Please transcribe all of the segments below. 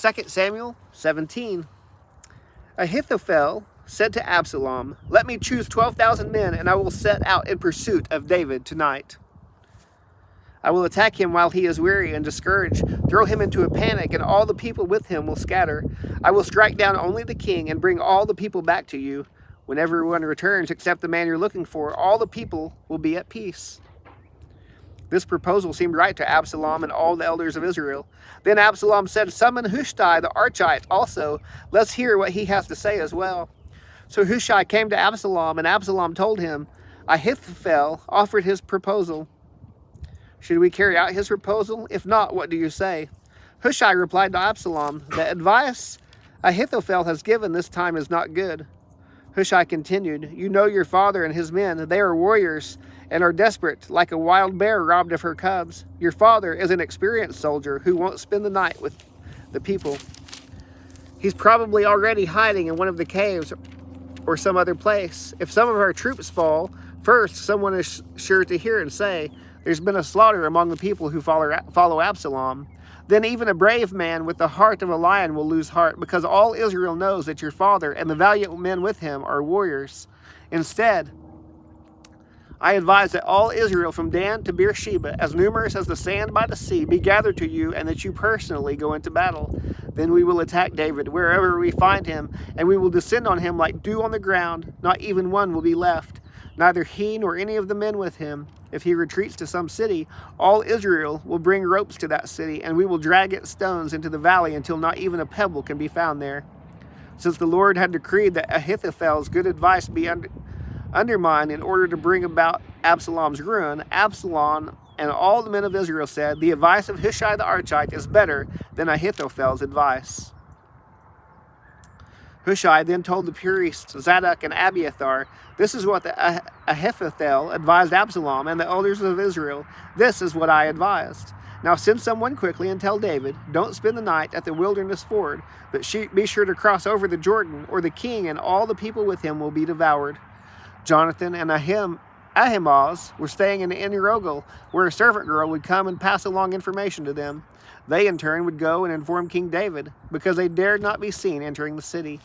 2 Samuel 17. Ahithophel said to Absalom, "Let me choose 12,000 men, and I will set out in pursuit of David tonight. I will attack him while he is weary and discouraged, throw him into a panic, and all the people with him will scatter. I will strike down only the king and bring all the people back to you. When everyone returns except the man you're looking for, all the people will be at peace." This proposal seemed right to Absalom and all the elders of Israel. Then Absalom said, "Summon Hushai the Archite also. Let's hear what he has to say as well." So Hushai came to Absalom, and Absalom told him, "Ahithophel offered his proposal. Should we carry out his proposal? If not, what do you say?" Hushai replied to Absalom, "The advice Ahithophel has given this time is not good." Hushai continued, "You know your father and his men. They are warriors and are desperate, like a wild bear robbed of her cubs. Your father is an experienced soldier who won't spend the night with the people. He's probably already hiding in one of the caves or some other place. If some of our troops fall, first someone is sure to hear and say, 'There's been a slaughter among the people who follow Absalom.' Then even a brave man with the heart of a lion will lose heart, because all Israel knows that your father and the valiant men with him are warriors. Instead, I advise that all Israel from Dan to Beersheba, as numerous as the sand by the sea, be gathered to you, and that you personally go into battle. Then we will attack David wherever we find him, and we will descend on him like dew on the ground. Not even one will be left, neither he nor any of the men with him. If he retreats to some city, all Israel will bring ropes to that city, and we will drag its stones into the valley until not even a pebble can be found there." Since the Lord had decreed that Ahithophel's good advice be undermined in order to bring about Absalom's ruin, Absalom and all the men of Israel said, "The advice of Hushai the Archite is better than Ahithophel's advice." Hushai then told the priests Zadok and Abiathar, "This is what Ahithophel advised Absalom and the elders of Israel. This is what I advised. Now send someone quickly and tell David, 'Don't spend the night at the wilderness ford, but be sure to cross over the Jordan, or the king and all the people with him will be devoured.'" Jonathan and Ahimaaz were staying in En-Rogel, where a servant girl would come and pass along information to them. They in turn would go and inform King David, because they dared not be seen entering the city.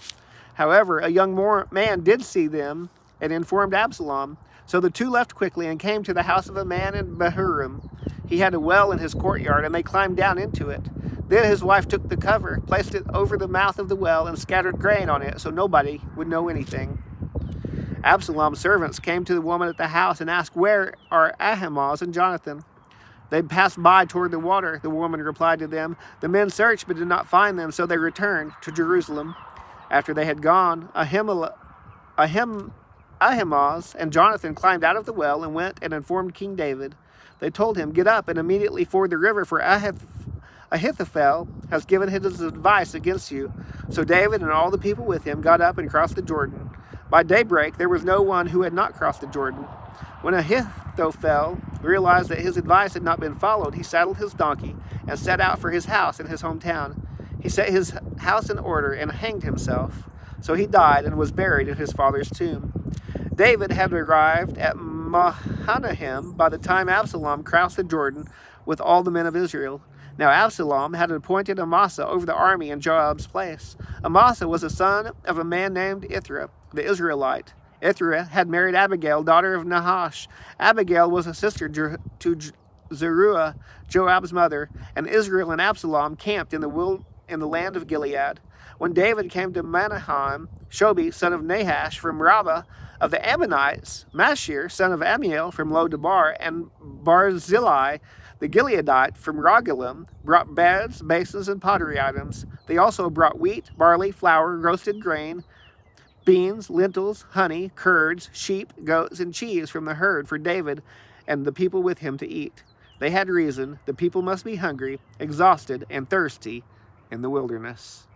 However, a young man did see them and informed Absalom. So the two left quickly and came to the house of a man in Bahurim. He had a well in his courtyard, and they climbed down into it. Then his wife took the cover, placed it over the mouth of the well, and scattered grain on it so nobody would know anything. Absalom's servants came to the woman at the house and asked, "Where are Ahimaaz and Jonathan?" They passed by toward the water. The woman replied to them, "The men searched but did not find them, so they returned to Jerusalem." After they had gone, Ahimaaz and Jonathan climbed out of the well and went and informed King David. They told him, "Get up and immediately ford the river, for Ahithophel has given his advice against you." So David and all the people with him got up and crossed the Jordan. By daybreak, there was no one who had not crossed the Jordan. When Ahithophel realized that his advice had not been followed, he saddled his donkey and set out for his house in his hometown. He set his house in order and hanged himself. So he died and was buried in his father's tomb. David had arrived at Mahanaim by the time Absalom crossed the Jordan with all the men of Israel. Now Absalom had appointed Amasa over the army in Joab's place. Amasa was the son of a man named Ithra, the Israelite. Ithra had married Abigail, daughter of Nahash. Abigail was a sister to Zeruiah, Joab's mother, and Israel and Absalom camped in the land of Gilead. When David came to Mahanaim, Shobi, son of Nahash, from Rabbah of the Ammonites, Mashir, son of Amiel, from Lo-debar, and Barzillai, the Gileadite, from Rogelim, brought beds, basins, and pottery items. They also brought wheat, barley, flour, roasted grain, beans, lentils, honey, curds, sheep, goats, and cheese from the herd for David and the people with him to eat. They had reason. The people must be hungry, exhausted, and thirsty in the wilderness.